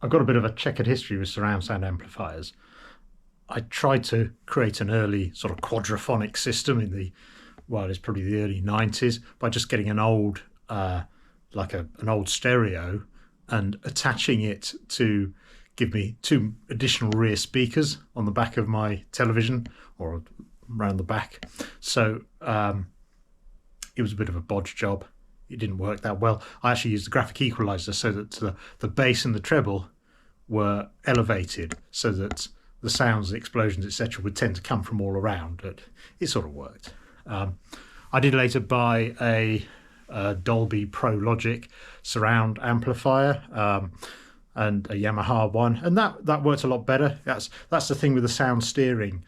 I've got a bit of a checkered history with surround sound amplifiers. I tried to create an early sort of quadraphonic system in the, well, it's probably the early 90s by just getting an old, an old stereo and attaching it to give me two additional rear speakers on the back of my television or around the back. So it was a bit of a bodge job. It didn't work that well. I actually used the graphic equalizer so that the bass and the treble were elevated so that the sounds, the explosions, etc., would tend to come from all around. But it sort of worked. I did later buy a Dolby Pro Logic surround amplifier and a Yamaha one, and that worked a lot better. That's the thing with the sound steering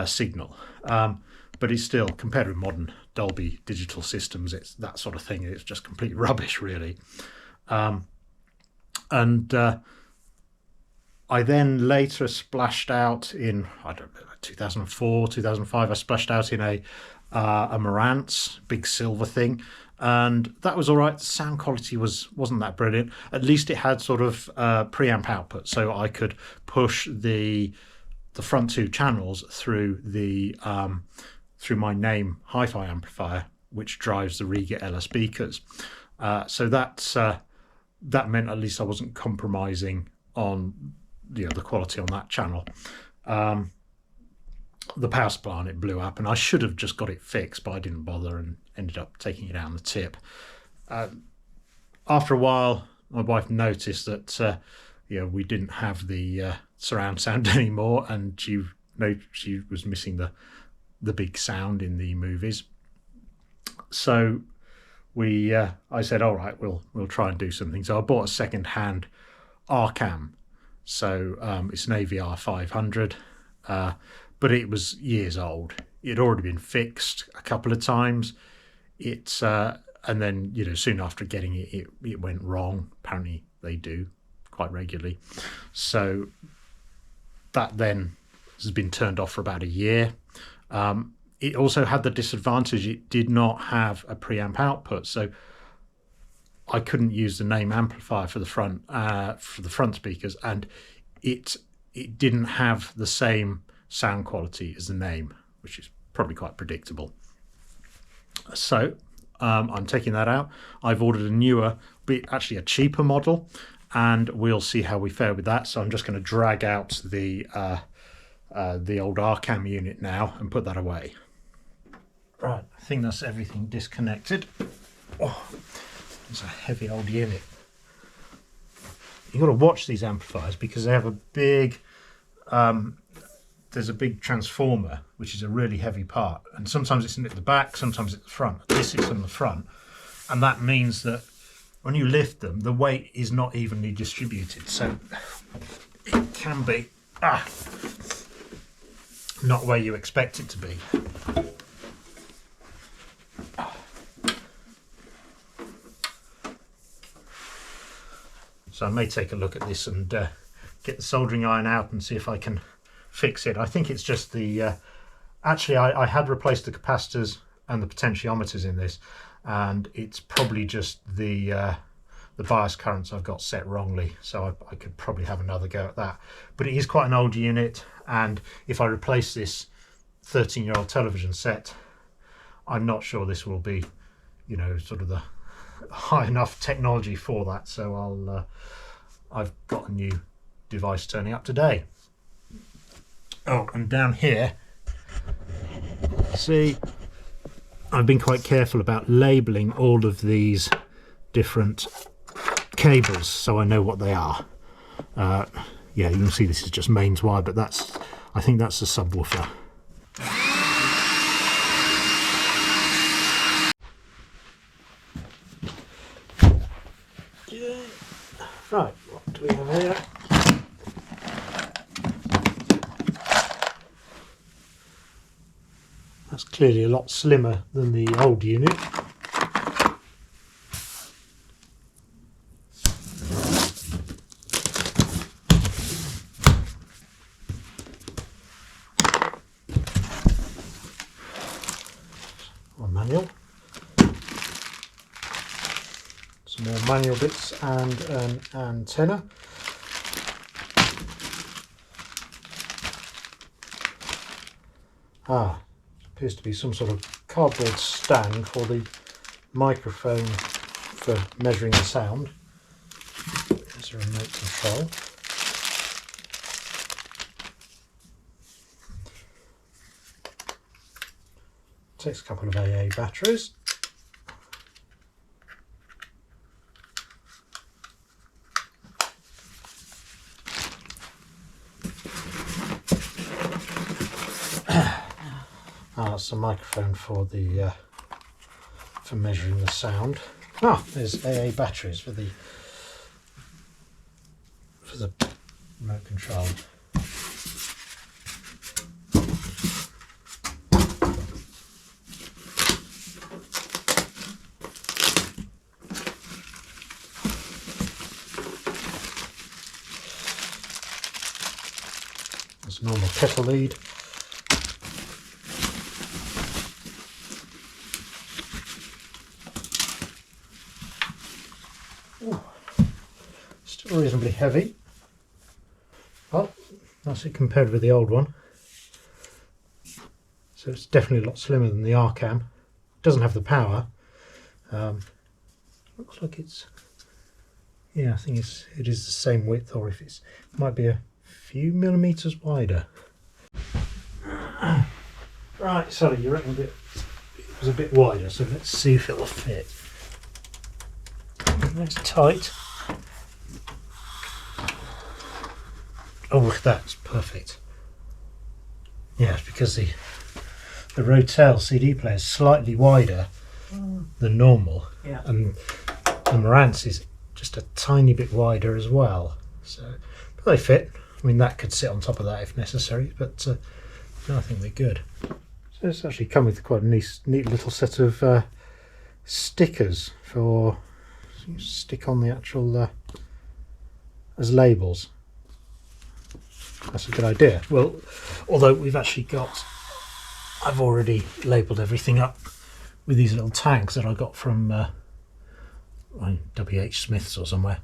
signal. But it's still, compared with modern Dolby digital systems, it's that sort of thing. It's just complete rubbish, really. I then later splashed out in, I don't know, 2004, 2005. I splashed out in a Marantz, big silver thing, and that was all right. The sound quality wasn't that brilliant. At least it had sort of preamp output, so I could push the front two channels through the through my name hi-fi amplifier, which drives the Riga Ella speakers. So that meant at least I wasn't compromising on the quality on that channel. The power supply on it blew up, and I should have just got it fixed, but I didn't bother and ended up taking it out on the tip. After a while, my wife noticed that we didn't have the surround sound anymore, and she was missing the big sound in the movies. So I said, all right, we'll try and do something. So I bought a second-hand Arcam. So it's an AVR 500, but it was years old. It had already been fixed a couple of times. And then soon after getting it went wrong. Apparently they do quite regularly. So that then has been turned off for about a year. It also had the disadvantage it did not have a preamp output, so I couldn't use the name amplifier for the front speakers, and it didn't have the same sound quality as the name, which is probably quite predictable. So I'm taking that out. I've ordered a newer, but actually a cheaper model, and we'll see how we fare with that. So I'm just going to drag out the old Arcam unit now and put that away. Right, I think that's everything disconnected. Oh, it's a heavy old unit. You've got to watch these amplifiers because they have a big, there's a big transformer, which is a really heavy part. And sometimes it's at the back, sometimes it's at the front. This is on the front. And that means that when you lift them, the weight is not evenly distributed. So it can be not where you expect it to be. So I may take a look at this and get the soldering iron out and see if I can fix it. I think it's just the... actually, I had replaced the capacitors and the potentiometers in this, and it's probably just the bias currents I've got set wrongly, so I could probably have another go at that. But it is quite an old unit, and if I replace this 13-year-old television set, I'm not sure this will be, sort of the high enough technology for that. So I've got a new device turning up today. Oh, and down here, see, I've been quite careful about labeling all of these different cables so I know what they are. Yeah, you can see this is just mains wire, but I think that's the subwoofer. Right, what do we have here? That's clearly a lot slimmer than the old unit. One manual. Some more manual bits and an antenna. Appears to be some sort of cardboard stand for the microphone for measuring the sound. There's a remote control. Takes a couple of AA batteries. That's a microphone for the for measuring the sound. There's AA batteries for the remote control. There's a normal kettle lead. Still reasonably heavy. Well, that's it compared with the old one. So it's definitely a lot slimmer than the Arcam. Doesn't have the power. Looks like it's, yeah, I think it is the same width, or if it might be a few millimeters wider. Right, so you reckon it was a bit wider, so let's see if it'll fit. It's tight. Oh, look at that, it's perfect. Yeah, it's because the Rotel CD player is slightly wider than normal, yeah, and the Marantz is just a tiny bit wider as well. So, but they fit. I mean, that could sit on top of that if necessary, but no, I think they're good. So it's actually come with quite a neat little set of stickers for stick on the actual as labels. That's a good idea. Well, although we've actually got, I've already labelled everything up with these little tags that I got from WH Smith's or somewhere.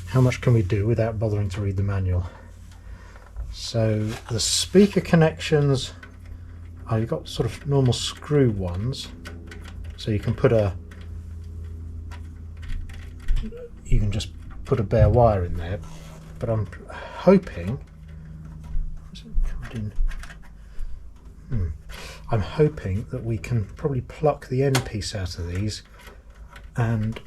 How much can we do without bothering to read the manual? So the speaker connections, you've got sort of normal screw ones, so you can just put a bare wire in there. But I'm hoping, I'm hoping that we can probably pluck the end piece out of these and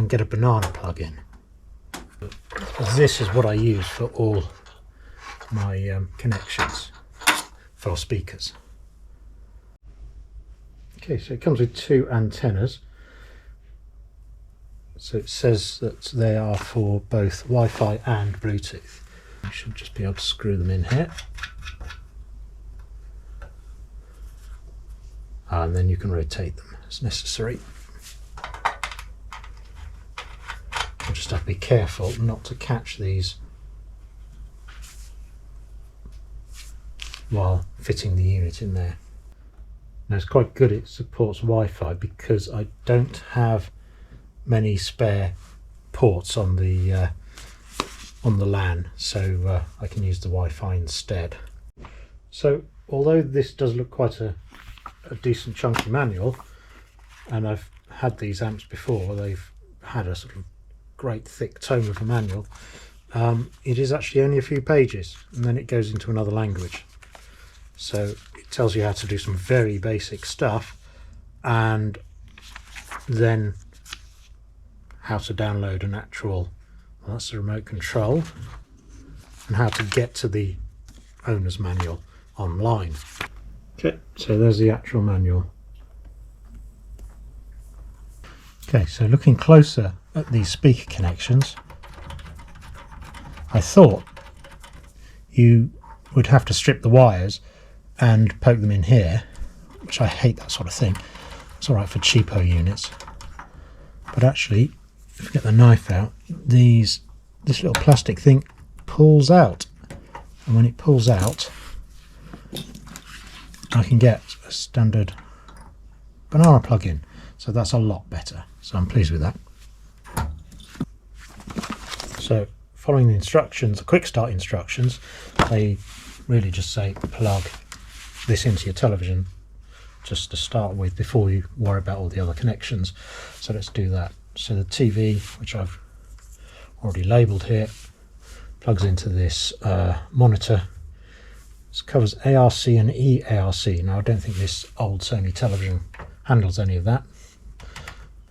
get a banana plug in. This is what I use for all my connections for speakers. Okay, so it comes with two antennas. So it says that they are for both Wi-Fi and Bluetooth. You should just be able to screw them in here. And then you can rotate them as necessary. You just have to be careful not to catch these while fitting the unit in there. Now it's quite good it supports Wi-Fi because I don't have many spare ports on the LAN, so I can use the Wi-Fi instead. So although this does look quite a decent chunky manual, and I've had these amps before, they've had a sort of great thick tome of a manual, it is actually only a few pages and then it goes into another language. So it tells you how to do some very basic stuff and then how to download an actual, well, that's the remote control, and how to get to the owner's manual online. Okay, so there's the actual manual. Okay, so looking closer at these speaker connections, I thought you would have to strip the wires and poke them in here, which I hate that sort of thing. It's alright for cheapo units, but actually, if you get the knife out, this little plastic thing pulls out, and when it pulls out I can get a standard banana plug-in, so that's a lot better, so I'm pleased with that. So following the instructions, the quick start instructions, they really just say plug this into your television just to start with before you worry about all the other connections. So let's do that. So the TV, which I've already labelled here, plugs into this monitor. This covers ARC and eARC. Now I don't think this old Sony television handles any of that,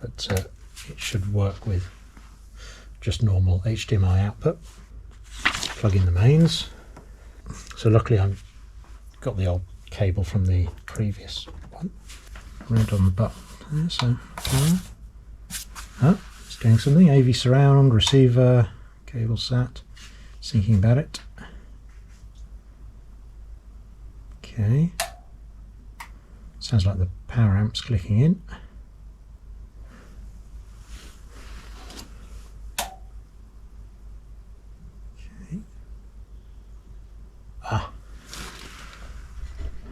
but it should work with just normal HDMI output. Plug in the mains. So luckily I've got the old cable from the previous one. Red on the button there, so it's doing something. AV surround, receiver, cable sat, thinking about it. Okay, sounds like the power amp's clicking in.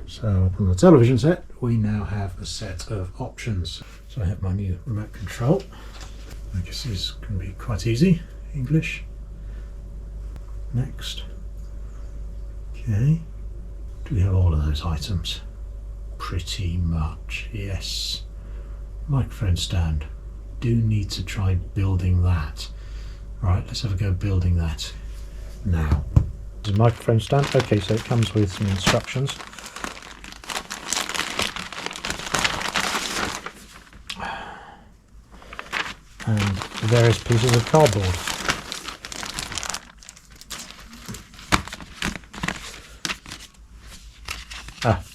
So on the television set we now have a set of options. So I have my new remote control. I guess this can be quite easy. English. Next. Okay. Do we have all of those items? Pretty much, yes. Microphone stand. Do need to try building that. Right, let's have a go building that now. This is a microphone stand. Okay, so it comes with some instructions. And various pieces of cardboard.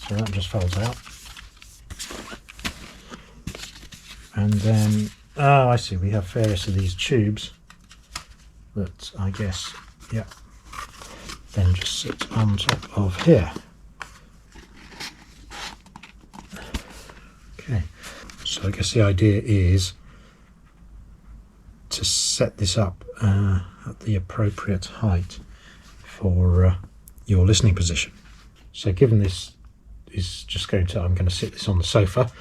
So that just folds out. And then, oh, I see, we have various of these tubes that I guess, yeah, then just sit on top of here. Okay, so I guess the idea is to set this up at the appropriate height for your listening position. So given this is just going to, I'm going to sit this on the sofa.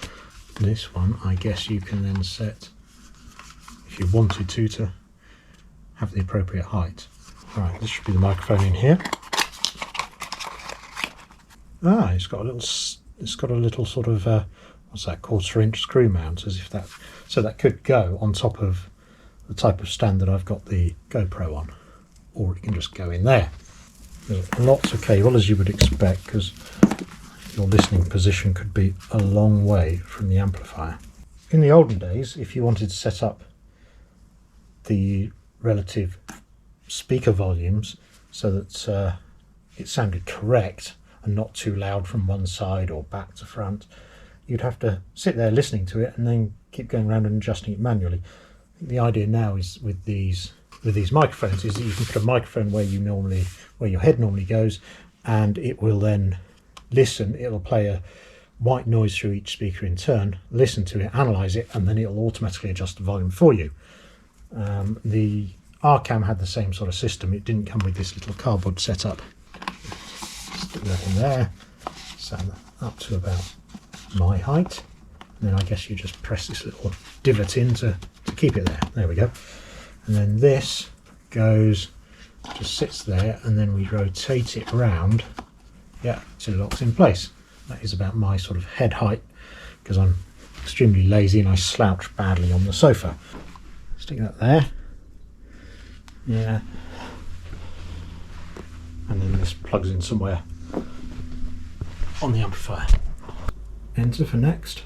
This one, I guess you can then set, if you wanted to have the appropriate height. Right, this should be the microphone in here. It's got a little sort of what's that, 1/4" screw mount, as if that, so that could go on top of the type of stand that I've got the GoPro on, or it can just go in there. There's lots of cable, as you would expect, because your listening position could be a long way from the amplifier. In the olden days, if you wanted to set up the relative speaker volumes so that it sounded correct and not too loud from one side or back to front, you'd have to sit there listening to it and then keep going around and adjusting it manually. I think the idea now is with these microphones is that you can put a microphone where your head normally goes, and it will then listen. It'll play a white noise through each speaker in turn, listen to it, analyze it, and then it'll automatically adjust the volume for you. The Arcam had the same sort of system. It didn't come with this little cardboard setup. Stick that in there, stand that up to about my height, and then I guess you just press this little divot in to keep it there. There we go. And then this goes, just sits there, and then we rotate it round, yeah, till it locks in place. That is about my sort of head height, because I'm extremely lazy and I slouch badly on the sofa. Stick that there, yeah, and then this plugs in somewhere on the amplifier. Enter for next.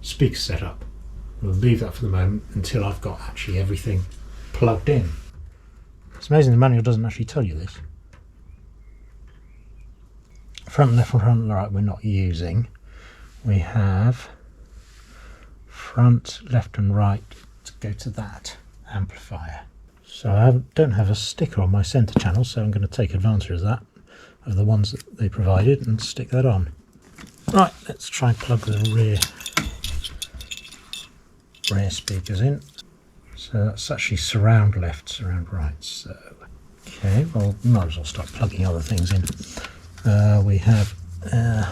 Speaker setup. We'll leave that for the moment until I've got actually everything plugged in. It's amazing the manual doesn't actually tell you this. Front left and front right we're not using. We have front, left and right to go to that amplifier. So I don't have a sticker on my centre channel, so I'm going to take advantage of that, of the ones that they provided, and stick that on. Right, let's try and plug the rear speakers in. So that's actually surround left, surround right. So okay, well, we might as well start plugging other things in. We have an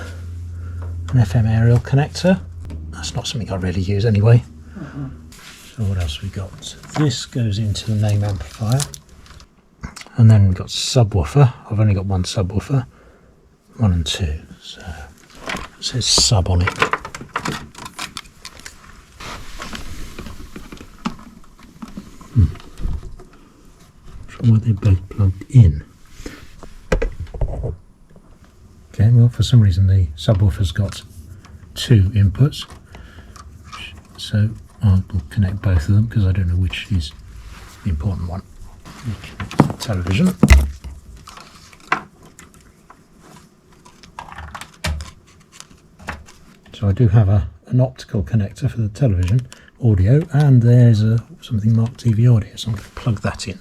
FM aerial connector. That's not something I really use anyway. So So what else we got? This goes into the name amplifier, and then we've got subwoofer. I've only got one subwoofer, 1 and 2, so it says sub on it. Where they both plugged in. Okay, well, for some reason the subwoofer's got 2 inputs, so I'll connect both of them because I don't know which is the important one. Television. So I do have an optical connector for the television audio, and there's something marked TV audio, so I'm going to plug that in.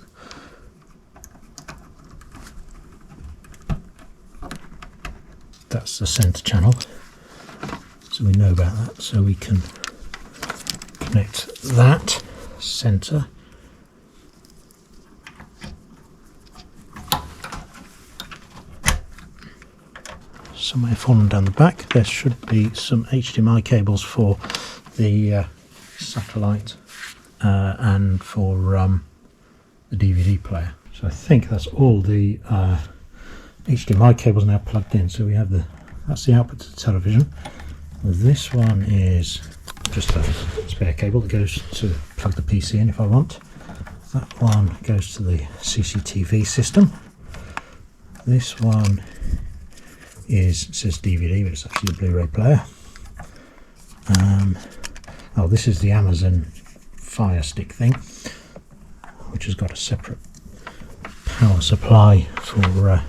That's the centre channel, so we know about that, so we can connect that centre. Somewhere fallen down the back there should be some HDMI cables for the satellite and for the DVD player. So I think that's all the HDMI cables now plugged in. So we have that's the output to the television. This one is just a spare cable that goes to plug the PC in if I want. That one goes to the CCTV system. This one says DVD, but it's actually a Blu-ray player. Oh, this is the Amazon Fire Stick thing, which has got a separate power supply for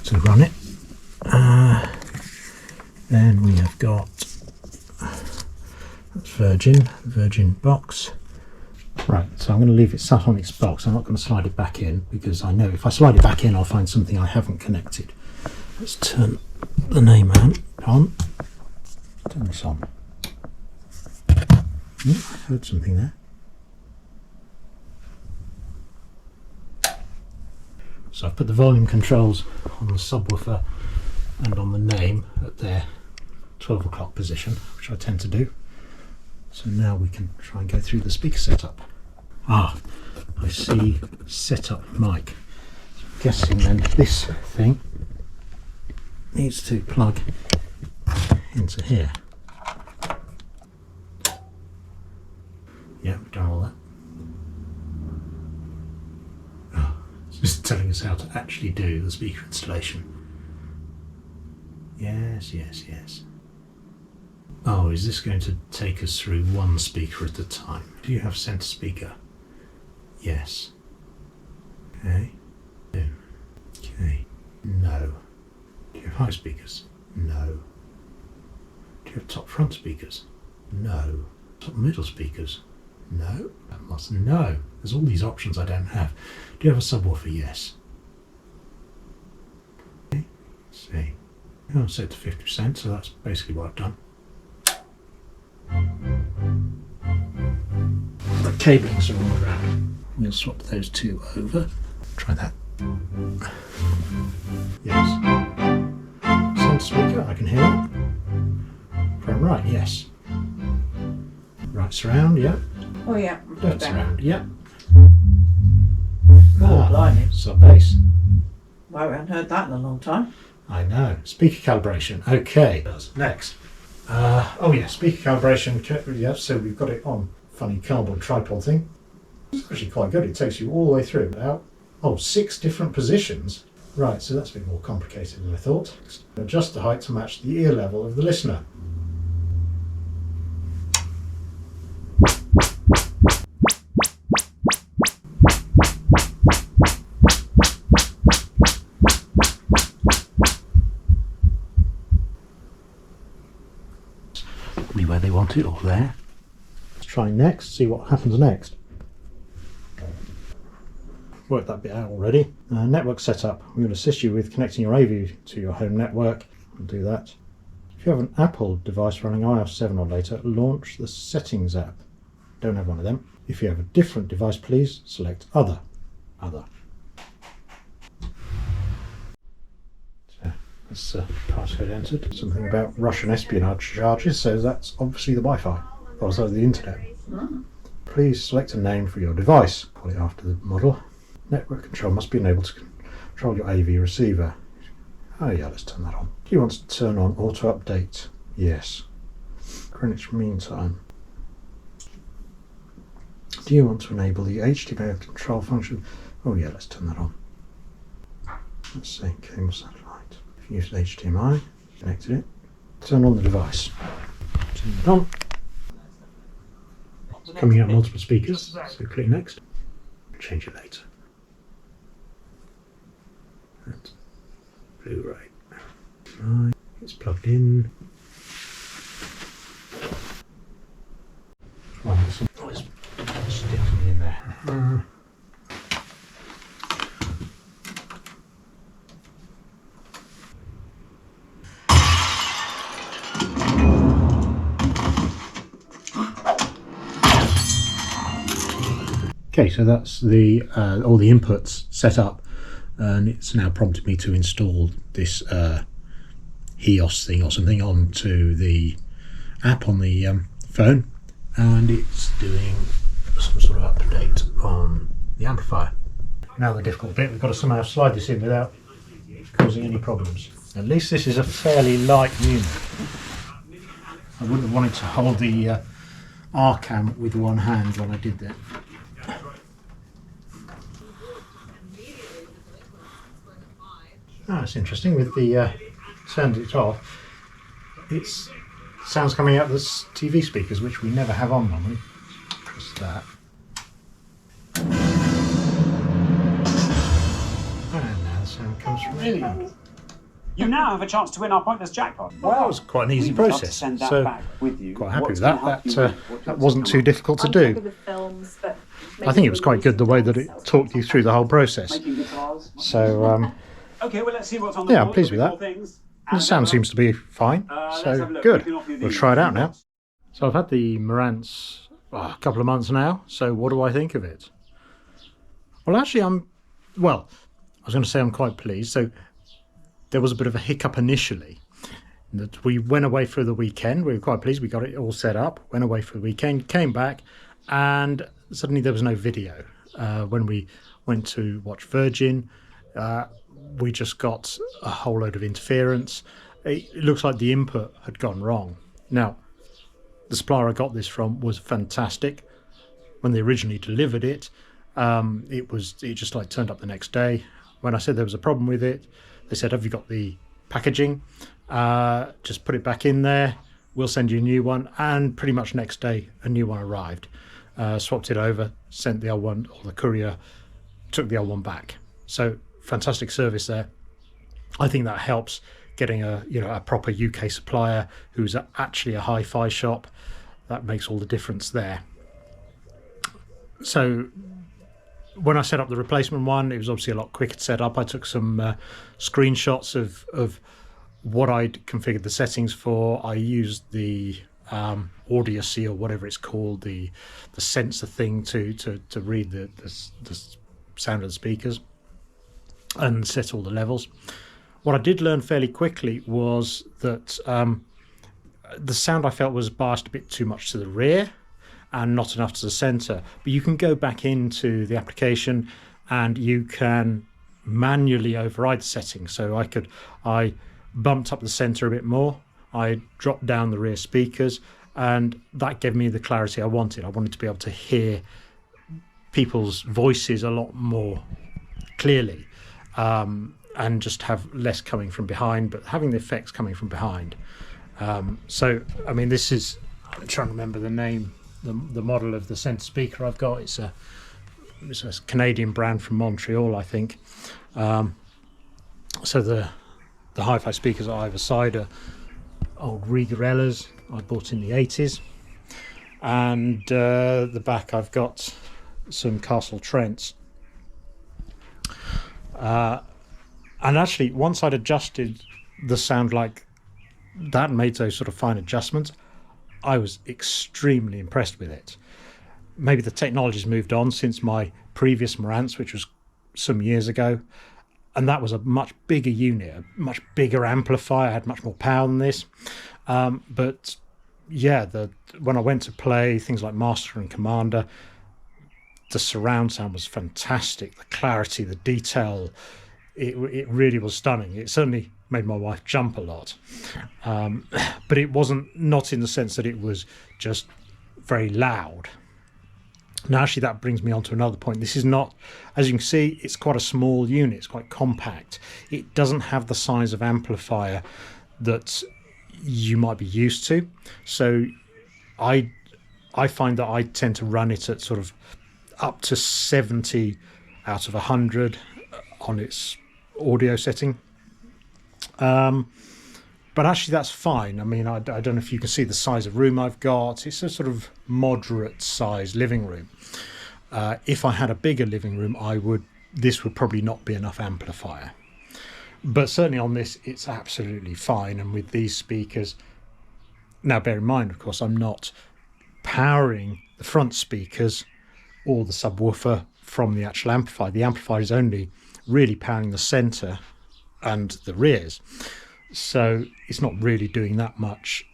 to run it. Then we have got that's Virgin box. Right, so I'm going to leave it sat on its box. I'm not going to slide it back in because I know if I slide it back in I'll find something I haven't connected. Let's turn the name on. Turn this on. I heard something there. So I've put the volume controls on the subwoofer and on the name at their 12 o'clock position, which I tend to do. So now we can try and go through the speaker setup. I see setup mic. So I'm guessing then this thing needs to plug into here. Yeah, we've done all that. It's just telling us how to actually do the speaker installation. Yes. Oh, is this going to take us through one speaker at a time? Do you have centre speaker? Yes. Okay. Okay. No. Do you have high speakers? No. Do you have top front speakers? No. Top middle speakers? No. No. There's all these options I don't have. Do you have a subwoofer? Yes. Okay. Let's see. I'm set to 50%, so that's basically what I've done. The cablings are all around. We'll swap those two over. Try that. Yes. Centre speaker, I can hear it. Front right, yes. Right surround, yeah. Oh yeah. Left surround, yeah. Blimey. Sub bass. Well, we haven't heard that in a long time. I know. Speaker calibration. Okay. Next. Speaker calibration. Yeah, so we've got it on funny cardboard tripod thing. It's actually quite good. It takes you all the way through. Now, 6 different positions. Right, so that's a bit more complicated than I thought. Adjust the height to match the ear level of the listener. Where they want it, or there. Let's try next, see what happens next. Worked that bit out already. Network setup. We will assist you with connecting your AV to your home network. We'll do that. If you have an Apple device running iOS 7 or later, launch the Settings app. Don't have one of them. If you have a different device, please select Other. So, That's passcode entered. Something about Russian espionage charges, so that's obviously the Wi-Fi, also the internet. Please select a name for your device. Call it after the model. Network control must be enabled to control your AV receiver. Oh yeah, let's turn that on. Do you want to turn on auto update? Yes. Greenwich Mean Time. Do you want to enable the HDMI control function? Oh yeah, let's turn that on. Let's see, cable satellite. If you use HDMI, connected it. Turn on the device. Turn it on. It's coming out multiple speakers, so click next. Change it later. That's Blu-ray. Right, it's plugged in. Oh, it's sticking in there. Okay, so that's the all the inputs set up, and it's now prompted me to install this HEOS thing or something onto the app on the phone, and it's doing some sort of update on the amplifier. Now the difficult bit, we've got to somehow slide this in without causing any problems. At least this is a fairly light unit. I wouldn't have wanted to hold the R-cam with one hand when I did that. That's interesting. With the turned it off, it's sounds coming out of the TV speakers, which we never have on normally. Press that. And now the sound comes from it. You now have a chance to win our pointless jackpot. Well, that was quite an easy process. So quite happy with that. That wasn't too difficult to do. I think it was quite good the way that it talked you through the whole process. So okay, well, let's see what's on the yeah, I'm pleased with that. The sound seems to be fine, so good. We'll try it out now. So I've had the Marantz a couple of months now, so what do I think of it? Well, actually, I was going to say I'm quite pleased. So there was a bit of a hiccup initially. That we went away for the weekend. We were quite pleased. We got it all set up, went away for the weekend, came back, and suddenly there was no video. When we went to watch Virgin, we just got a whole load of interference. It looks like the input had gone wrong. Now, the supplier I got this from was fantastic. When they originally delivered it, it just like turned up the next day. When I said there was a problem with it, they said, "Have you got the packaging? Just put it back in there. We'll send you a new one." And pretty much next day, a new one arrived. Swapped it over, sent the old one, or the courier took the old one back. So fantastic service there. I think that helps getting a proper UK supplier who's actually a hi-fi shop. That makes all the difference there. So when I set up the replacement one, it was obviously a lot quicker to set up. I took some screenshots of what I'd configured the settings for. I used the Audiosee or whatever it's called, the sensor thing to read the sound of the speakers and set all the levels. What I did learn fairly quickly was that the sound I felt was biased a bit too much to the rear and not enough to the center. But you can go back into the application and you can manually override the settings. So I bumped up the center a bit more, I dropped down the rear speakers, and that gave me the clarity I wanted. I wanted to be able to hear people's voices a lot more clearly, and just have less coming from behind, but having the effects coming from behind. So, I mean, this is, I'm trying to remember the name, the model of the center speaker I've got. It's a Canadian brand from Montreal, I think. So the hi-fi speakers on either side are old Rigarellas I bought in the 80s, and the back I've got some Castle Trents. And actually, once I'd adjusted the sound like that and made those sort of fine adjustments, I was extremely impressed with it. Maybe the technology's moved on since my previous Marantz, which was some years ago, and that was a much bigger unit, a much bigger amplifier, had much more power than this. But yeah, when I went to play things like Master and Commander, the surround sound was fantastic. The clarity, the detail, it really was stunning. It certainly made my wife jump a lot, but it wasn't, not in the sense that it was just very loud. Now, actually, that brings me on to another point. This is not, as you can see, it's quite a small unit. It's quite compact. It doesn't have the size of amplifier that you might be used to. So I find that I tend to run it at sort of up to 70 out of 100 on its audio setting. But actually, that's fine. I mean, I don't know if you can see the size of room I've got. It's a sort of moderate size living room. If I had a bigger living room, this would probably not be enough amplifier. But certainly on this, it's absolutely fine. And with these speakers, now bear in mind, of course, I'm not powering the front speakers or the subwoofer from the actual amplifier. The amplifier is only really powering the center and the rears. So it's not really doing that much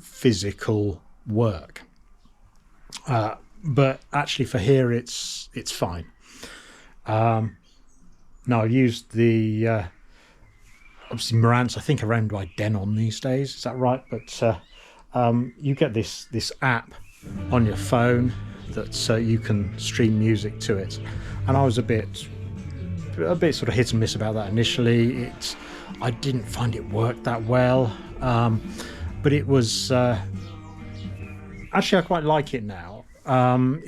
physical work. But actually for here, it's fine. Now I've used the obviously Marantz, I think, are owned by Denon these days. Is that right? But you get this app on your phone that you can stream music to it. And I was a bit sort of hit and miss about that initially. I didn't find it work that well, but it was actually, I quite like it now. I've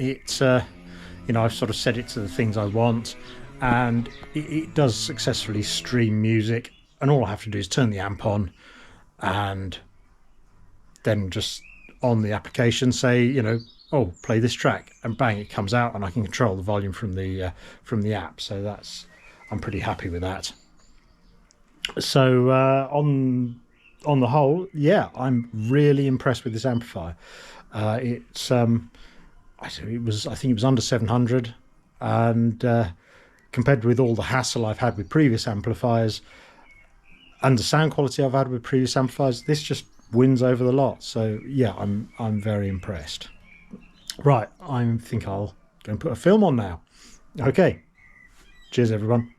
sort of set it to the things I want, and it does successfully stream music, and all I have to do is turn the amp on and then just on the application say, oh, play this track, and bang, it comes out, and I can control the volume from the app. So I'm pretty happy with that. So on the whole, yeah, I'm really impressed with this amplifier. I think it was under 700, and compared with all the hassle I've had with previous amplifiers and the sound quality I've had with previous amplifiers, this just wins over the lot. So yeah, I'm very impressed. Right, I think I'll go and put a film on now. Okay, cheers everyone.